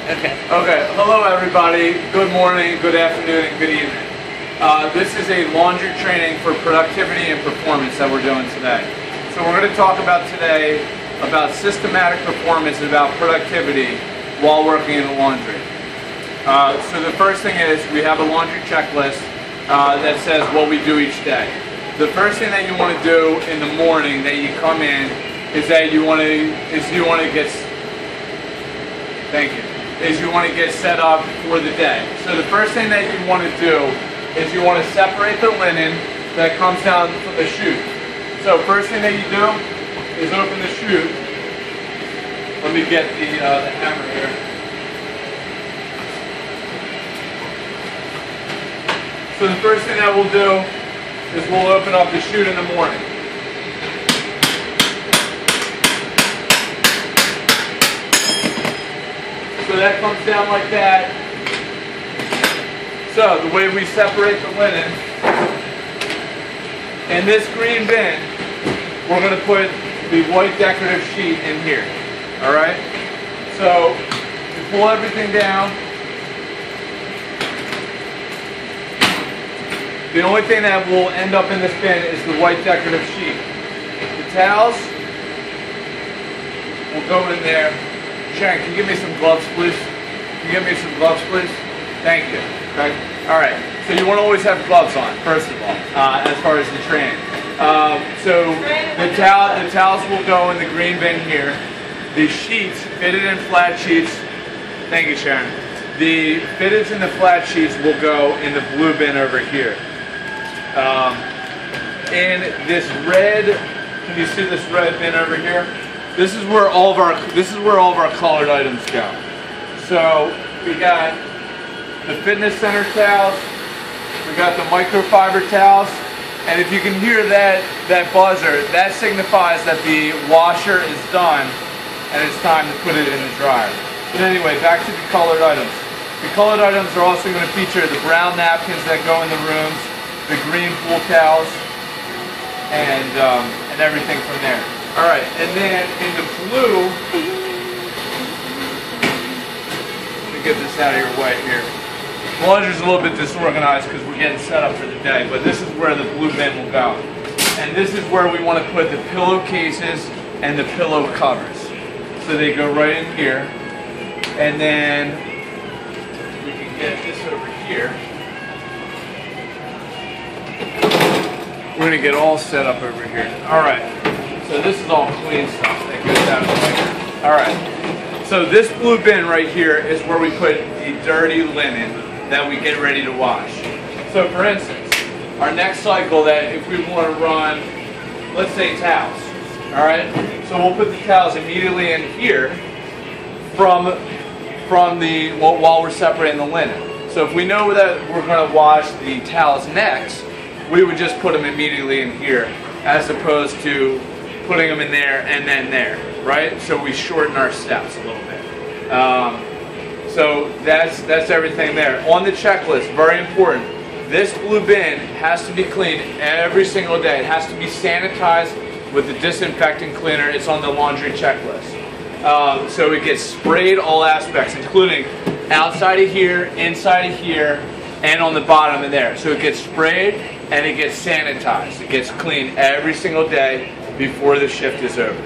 Okay. Okay. Hello, everybody. Good morning, good afternoon, and good evening. This is a laundry training for productivity and performance that we're doing today. So we're going to talk about today about systematic performance and about productivity while working in the laundry. So the first thing is we have a laundry checklist that says what we do each day. The first thing that you want to do in the morning that you come in is that you want to get set up for the day. So the first thing that you want to do is you want to separate the linen that comes down from the chute. So first thing that you do is open the chute. Let me get the hammer here. So the first thing that we'll do is we'll open up the chute in the morning. So that comes down like that. So the way we separate the linen, in this green bin, we're going to put the white decorative sheet in here. Alright? So you pull everything down. The only thing that will end up in this bin is the white decorative sheet. The towels will go in there. Sharon, can you give me some gloves, please? Can you give me some gloves, please? Thank you. Okay. All right. So you want to always have gloves on, first of all, as far as the training. So the towels will go in the green bin here. The sheets, fitted and flat sheets. Thank you, Sharon. The fitteds and the flat sheets will go in the blue bin over here. In this red, can you see this red bin over here? This is where all of our colored items go. So we got the fitness center towels, we got the microfiber towels, and if you can hear that buzzer, that signifies that the washer is done and it's time to put it in the dryer. But anyway, back to the colored items. The colored items are also going to feature the brown napkins that go in the rooms, the green pool towels, and everything from there. All right, and then in the blue, let me get this out of your way here. The laundry's a little bit disorganized because we're getting set up for the day, but this is where the blue bin will go. And this is where we want to put the pillowcases and the pillow covers. So they go right in here. And then we can get this over here. We're going to get all set up over here. All right. So this is all clean stuff that goes out of the way. Alright, so this blue bin right here is where we put the dirty linen that we get ready to wash. So for instance, our next cycle that if we want to run, let's say towels. Alright, so we'll put the towels immediately in here while we're separating the linen. So if we know that we're going to wash the towels next, we would just put them immediately in here as opposed to putting them in there and then there, right? So we shorten our steps a little bit. So that's everything there. On the checklist, very important, this blue bin has to be cleaned every single day. It has to be sanitized with the disinfectant cleaner. It's on the laundry checklist. So it gets sprayed all aspects, including outside of here, inside of here, and on the bottom of there. So it gets sprayed and it gets sanitized. It gets cleaned every single day before the shift is over.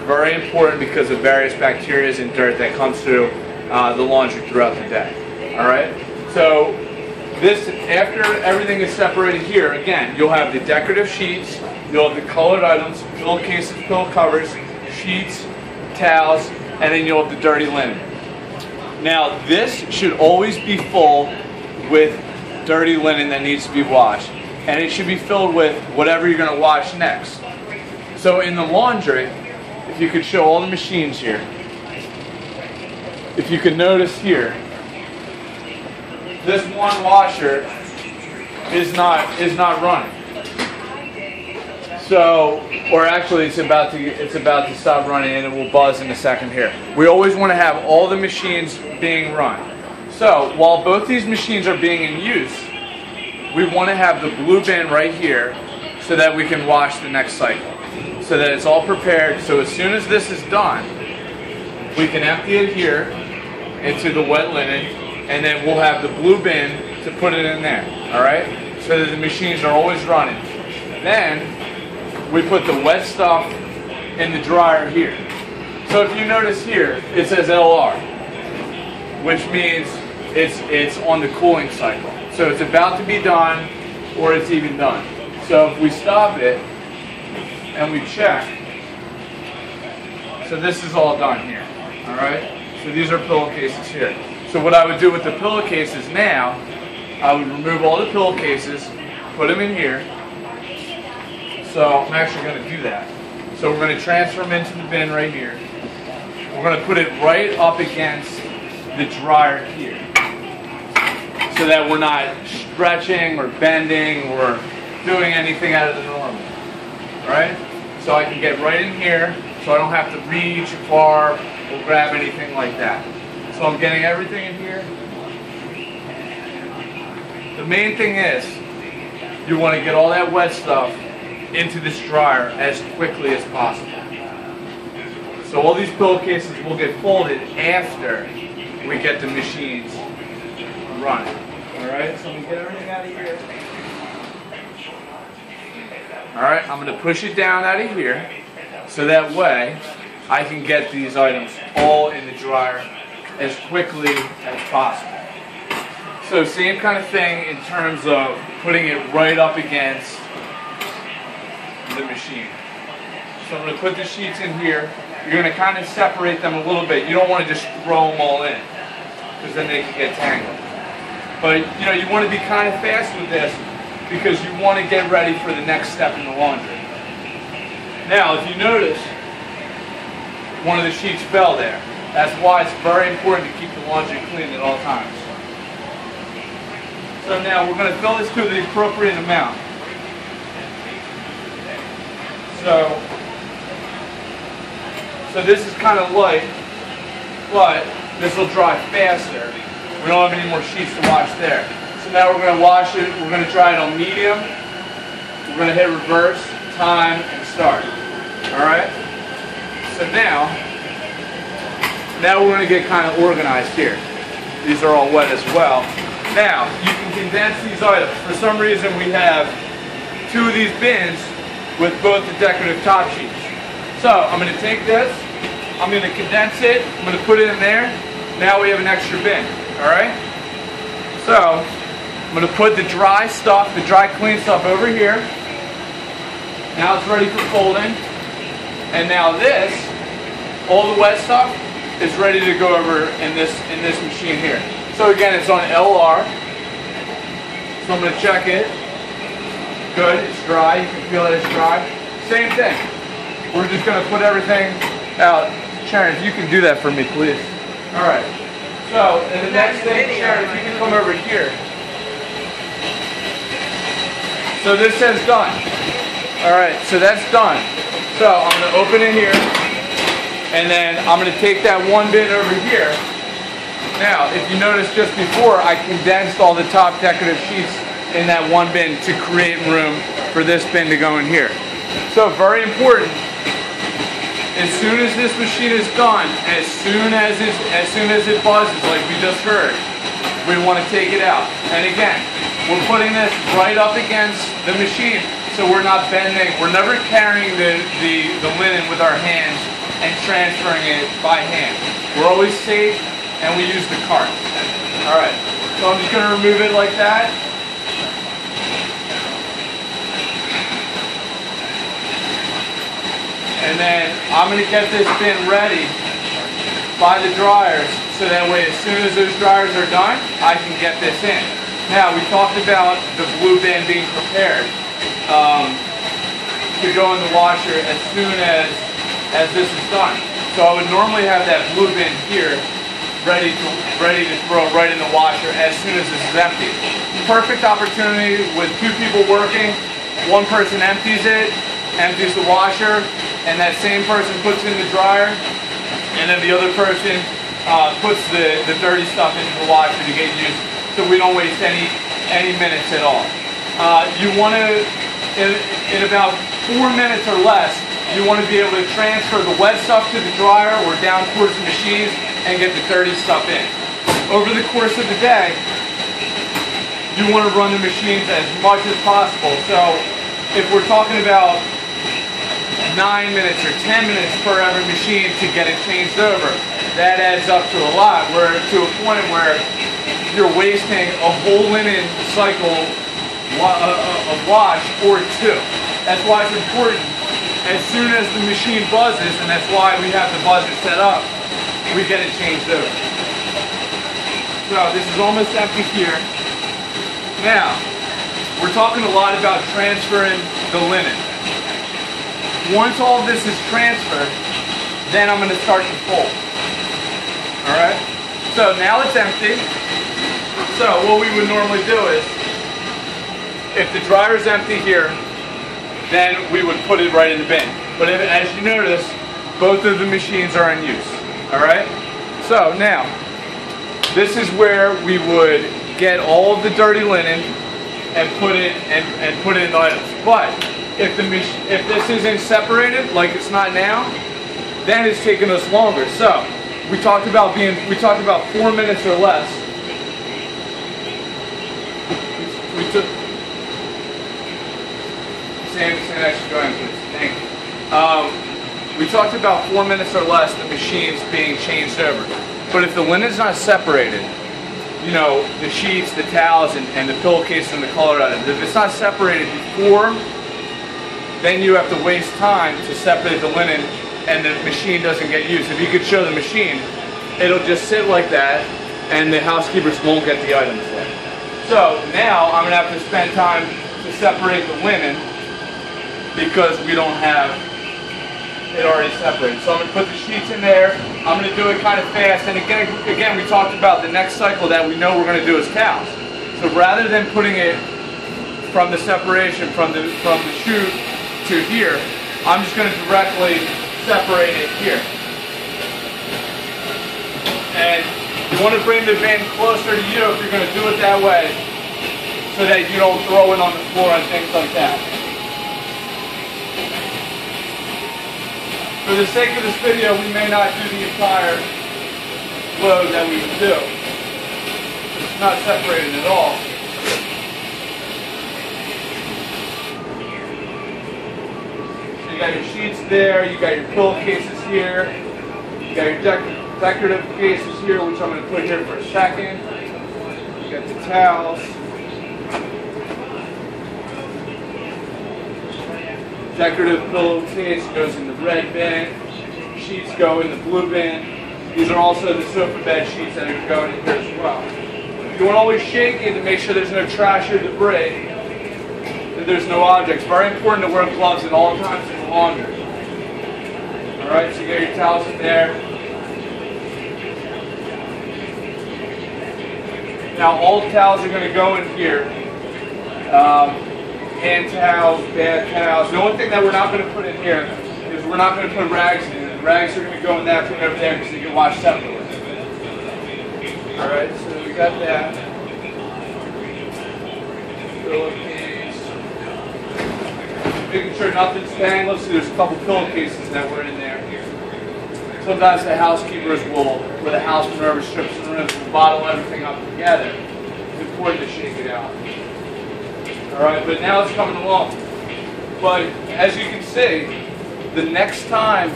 Very important because of various bacteria and dirt that comes through the laundry throughout the day. Alright? So this, after everything is separated here, again, you'll have the decorative sheets, you'll have the colored items, pillowcases, pillow covers, sheets, towels, and then you'll have the dirty linen. Now this should always be full with dirty linen that needs to be washed. And it should be filled with whatever you're going to wash next. So in the laundry, if you could show all the machines here, if you could notice here, this one washer is not running. So, or actually it's about to stop running and it will buzz in a second here. We always want to have all the machines being run. So while both these machines are being in use, we want to have the blue bin right here so that we can wash the next cycle. So that it's all prepared. So as soon as this is done, we can empty it here into the wet linen, and then we'll have the blue bin to put it in there, all right? So that the machines are always running. Then we put the wet stuff in the dryer here. So if you notice here, it says LR, which means it's on the cooling cycle. So it's about to be done, or it's even done. So if we stop it and we check, so this is all done here, all right? So these are pillowcases here. So what I would do with the pillowcases now, I would remove all the pillowcases, put them in here. So I'm actually going to do that. So we're going to transfer them into the bin right here. We're going to put it right up against the dryer here, so that we're not stretching or bending or doing anything out of the normal. All right? So I can get right in here, so I don't have to reach far or grab anything like that. So I'm getting everything in here. The main thing is, you want to get all that wet stuff into this dryer as quickly as possible. So all these pillowcases will get folded after we get the machines running. Alright, so I'm going to get everything out of here. Alright, I'm going to push it down out of here, so that way I can get these items all in the dryer as quickly as possible. So same kind of thing in terms of putting it right up against the machine. So I'm going to put the sheets in here. You're going to kind of separate them a little bit. You don't want to just throw them all in, because then they can get tangled. But you know, you want to be kind of fast with this, because you want to get ready for the next step in the laundry. Now, if you notice, one of the sheets fell there. That's why it's very important to keep the laundry clean at all times. So now we're going to fill this to the appropriate amount. So this is kind of light, but this will dry faster. We don't have any more sheets to wash there. So now we're going to wash it. We're going to dry it on medium. We're going to hit reverse, time, and start. All right. So now we're going to get kind of organized here. These are all wet as well. Now you can condense these items. For some reason, we have two of these bins with both the decorative top sheets. So I'm going to take this, I'm going to condense it, I'm going to put it in there. Now we have an extra bin, all right? So I'm going to put the dry stuff, the dry clean stuff over here. Now it's ready for folding. And now this, all the wet stuff, is ready to go over in this machine here. So again, it's on LR. So I'm going to check it. Good, it's dry. You can feel that it's dry. Same thing. We're just going to put everything out. Sharon, if you can do that for me, please. All right. So, and the next thing, Sharon, if you can come over here. So this says done. All right, so that's done. So I'm going to open it here, and then I'm going to take that one bin over here. Now, if you notice just before, I condensed all the top decorative sheets in that one bin to create room for this bin to go in here. So very important. As soon as this machine is done, as soon as it buzzes like we just heard, we want to take it out. And again, we're putting this right up against the machine, so we're not bending. We're never carrying the linen with our hands and transferring it by hand. We're always safe, and we use the cart. All right, so I'm just going to remove it like that. And then I'm going to get this bin ready by the dryers, so that way as soon as those dryers are done, I can get this in. Now, we talked about the blue bin being prepared to go in the washer as soon as this is done. So I would normally have that blue bin here ready to throw right in the washer as soon as this is empty. Perfect opportunity with two people working. One person empties it, empties the washer, and that same person puts it in the dryer, and then the other person puts the dirty stuff into the washer to get used, so we don't waste any minutes at all. You want to, in about 4 minutes or less, you want to be able to transfer the wet stuff to the dryer or down towards the machines and get the dirty stuff in. Over the course of the day, you want to run the machines as much as possible. So if we're talking about 9 minutes or 10 minutes per every machine to get it changed over, that adds up to a lot. We're to a point where you're wasting a whole linen cycle of wash or two. That's why it's important. As soon as the machine buzzes, and that's why we have the buzzer set up, we get it changed over. So this is almost empty here. Now, we're talking a lot about transferring the linen. Once all of this is transferred, then I'm going to start to fold. Alright? So now it's empty. So what we would normally do is, if the dryer's empty here, then we would put it right in the bin. But as you notice, both of the machines are in use. Alright? So now, this is where we would get all of the dirty linen and put it in the items. But if this isn't separated, like it's not now, then it's taking us longer. So we talked about 4 minutes or less. We took Sam actually go ahead, please. Thank you. We talked about 4 minutes or less the machines being changed over. But if the linen's not separated, you know, the sheets, the towels, and the pillowcase and the colored items, if it's not separated before, then you have to waste time to separate the linen and the machine doesn't get used. If you could show the machine, it'll just sit like that and the housekeepers won't get the items there. So now I'm going to have to spend time to separate the linen because we don't have it already separated. So I'm going to put the sheets in there. I'm going to do it kind of fast. And again, we talked about the next cycle that we know we're going to do is towels. So rather than putting it from the separation from the chute to here, I'm just going to directly separate it here. And you want to bring the bin closer to you if you're going to do it that way, so that you don't throw it on the floor and things like that. For the sake of this video, we may not do the entire load that we would do. It's not separated at all. So you got your sheets there, you got your pillowcases here, you got your decorative cases here, which I'm going to put here for a second. You got the towels. Decorative pillowcase goes in the red bin. Sheets go in the blue bin. These are also the sofa bed sheets that are going in here as well. You want to always shake it to make sure there's no trash or debris, that there's no objects. Very important to wear gloves at all times in the laundry. Alright, so you got your towels in there. Now all towels are going to go in here. Hand towels, bath towels. The only thing that we're not going to put in here is we're not going to put rags in it. The rags are going to go in that bin over there because they can wash separately. Alright, so we got that. Pillowcase. Making sure nothing's tangled, so there's a couple pillowcases that were in there. Sometimes the housekeepers will, with a house reserve strips and rims, will bottle everything up together. It's important to shake it out. Alright, but now it's coming along. But as you can see, the next time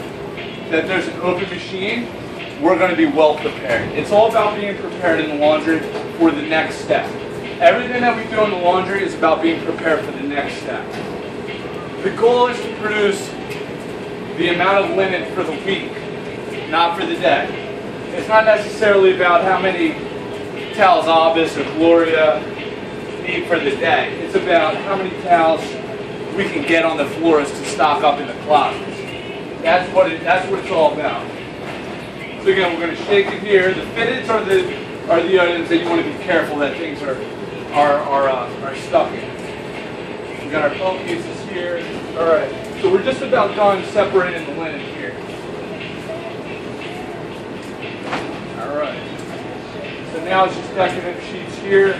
that there's an open machine, we're going to be well prepared. It's all about being prepared in the laundry for the next step. Everything that we do in the laundry is about being prepared for the next step. The goal is to produce the amount of linen for the week, not for the day. It's not necessarily about how many towels Abis or Gloria need for the day. It's about how many towels we can get on the floors to stock up in the closets. That's what it's all about. So again, we're going to shake it here. The fitteds are the items that you want to be careful that things are stuck in. We got our pillowcases here. All right. So we're just about done separating the linen here. All right. So now it's just decorative sheets here.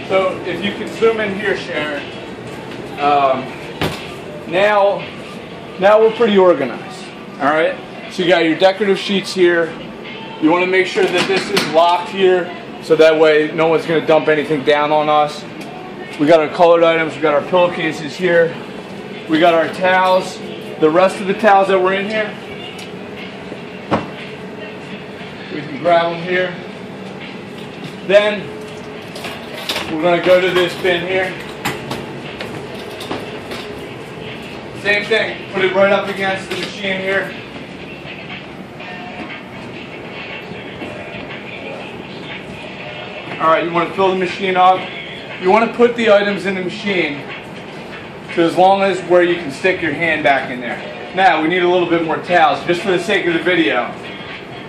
So if you can zoom in here, Sharon, now we're pretty organized, all right? So So you got your decorative sheets here. You want to make sure that this is locked here, so that way no one's going to dump anything down on us. We got our colored items, we got our pillowcases here. We got our towels. The rest of the towels that were in here, we can grab them here. Then we're going to go to this bin here. Same thing, put it right up against the machine here. Alright, you want to fill the machine up. You want to put the items in the machine to as long as where you can stick your hand back in there. Now, we need a little bit more towels. Just for the sake of the video,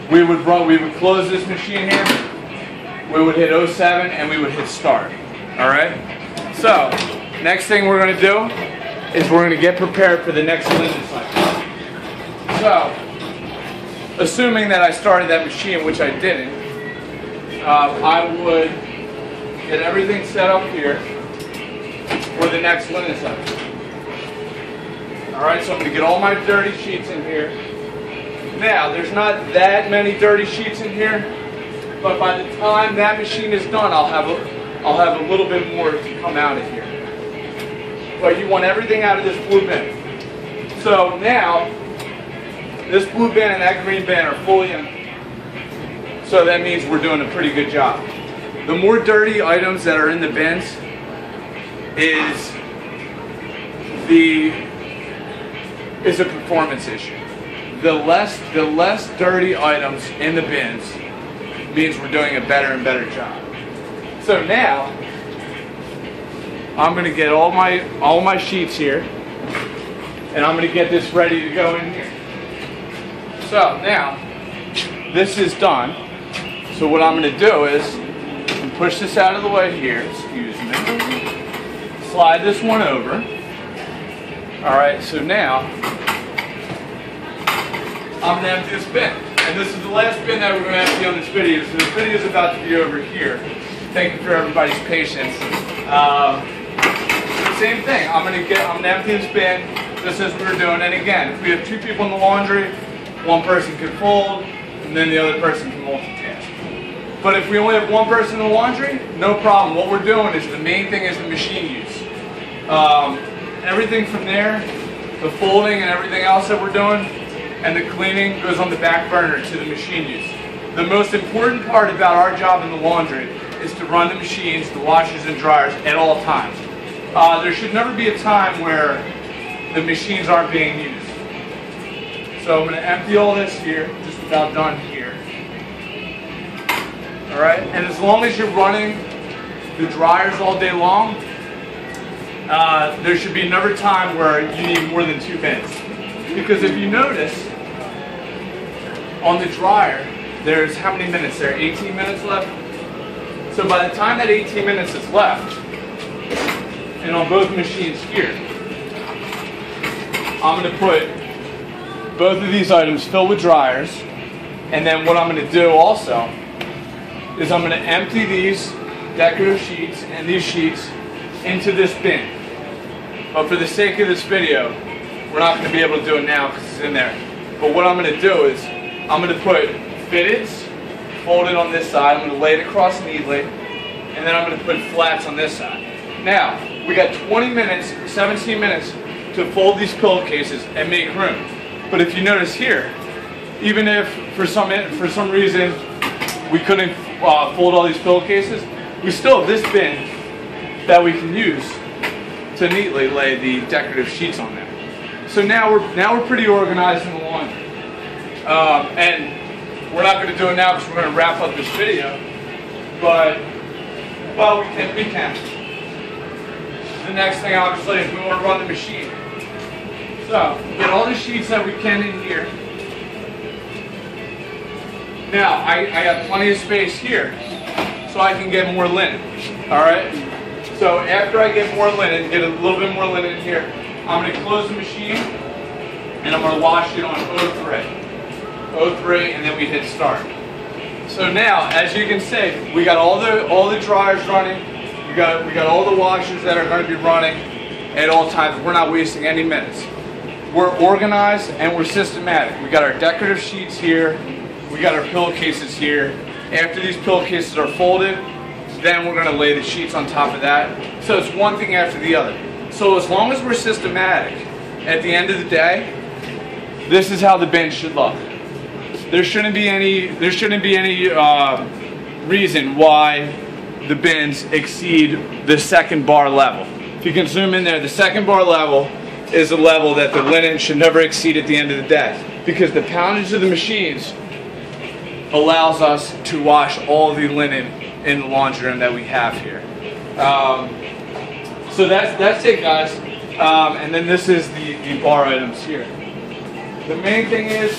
we would close this machine here, we would hit 07, and we would hit start. Alright? So, next thing we're going to do is we're going to get prepared for the next linen cycle. So, assuming that I started that machine, which I didn't, I would get everything set up here for the next linen cycle. Alright, so I'm going to get all my dirty sheets in here. Now, there's not that many dirty sheets in here, but by the time that machine is done, I'll have a little bit more to come out of here. But you want everything out of this blue bin. So now, this blue bin and that green bin are fully empty. So that means we're doing a pretty good job. The more dirty items that are in the bins is a performance issue. The less dirty items in the bins means we're doing a better and better job. So now I'm going to get all my sheets here, and I'm going to get this ready to go in here. So now this is done. So what I'm going to do is push this out of the way here. Excuse me. Slide this one over. All right. So now I'm going to empty this bin, and this is the last bin that we're going to empty on this video. So this video is about to be over here. Thank you for everybody's patience. Same thing. I'm going to empty this bin just as we were doing. And again, if we have two people in the laundry, one person can fold, and then the other person can multitask. But if we only have one person in the laundry, no problem. What we're doing is the main thing is the machine use. Everything from there, the folding and everything else that we're doing, and the cleaning goes on the back burner to the machine use. The most important part about our job in the laundry is to run the machines, the washers and dryers at all times. There should never be a time where the machines aren't being used. So I'm going to empty all this here, just about done here. Alright, and as long as you're running the dryers all day long, there should be never time where you need more than 2 bins. Because if you notice, on the dryer, there's how many minutes there? 18 minutes left? So by the time that 18 minutes is left, and on both machines here, I'm going to put both of these items filled with dryers, and then what I'm going to do also is I'm going to empty these decorative sheets and these sheets into this bin. But for the sake of this video, we're not going to be able to do it now because it's in there. But what I'm going to do is I'm going to put fitteds folded on this side. I'm going to lay it across neatly, and then I'm going to put flats on this side. Now, we got 20 minutes, 17 minutes to fold these pillowcases and make room. But if you notice here, even if for some reason we couldn't fold all these pillowcases, we still have this bin that we can use to neatly lay the decorative sheets on there. So now we're pretty organized in the laundry. And we're not going to do it now because we're going to wrap up this video. But well, we can. The next thing obviously is we want to run the machine. So get all the sheets that we can in here. Now I got plenty of space here, so I can get more linen. All right. So after I get more linen, get a little bit more linen in here, I'm going to close the machine and I'm going to wash it on 03, and then we hit start. So now, as you can see, we got all the dryers running. We got all the washers that are going to be running at all times. We're not wasting any minutes. we're organized and we're systematic. We got our decorative sheets here, we got our pillowcases here. After these pillowcases are folded, then we're going to lay the sheets on top of that. So it's one thing after the other. So as long as we're systematic, at the end of the day, this is how the bin should look. There shouldn't be any reason why the bins exceed the second bar level. If you can zoom in there, the second bar level is a level that the linen should never exceed at the end of the day, because the poundage of the machines allows us to wash all the linen in the laundry room that we have here. So that's it, guys. And then this is the bar items here. The main thing is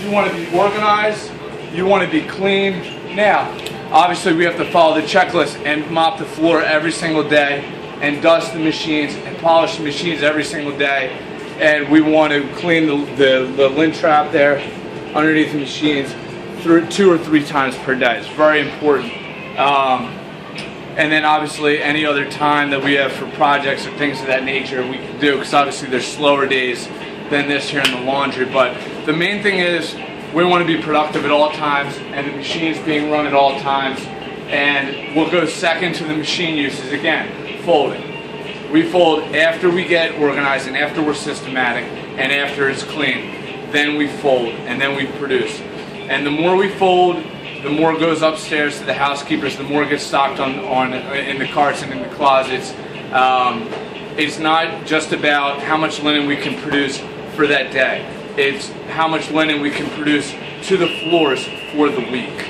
you want to be organized, you want to be clean. Now, obviously we have to follow the checklist and mop the floor every single day and dust the machines and polish the machines every single day. And we want to clean the lint trap there underneath the machines 2 or 3 times per day. It's very important. And then obviously any other time that we have for projects or things of that nature we can do, because obviously there's slower days than this here in the laundry. But the main thing is we want to be productive at all times, and the machine's being run at all times. And we'll go second to the machine uses again, folding. We fold after we get organized and after we're systematic and after it's clean. Then we fold and then we produce. And the more we fold, the more goes upstairs to the housekeepers, the more gets stocked in the carts and in the closets. It's not just about how much linen we can produce for that day. It's how much linen we can produce to the floors for the week.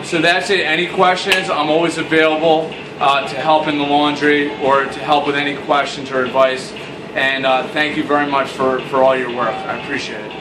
So that's it. Any questions? I'm always available to help in the laundry or to help with any questions or advice. And thank you very much for all your work. I appreciate it.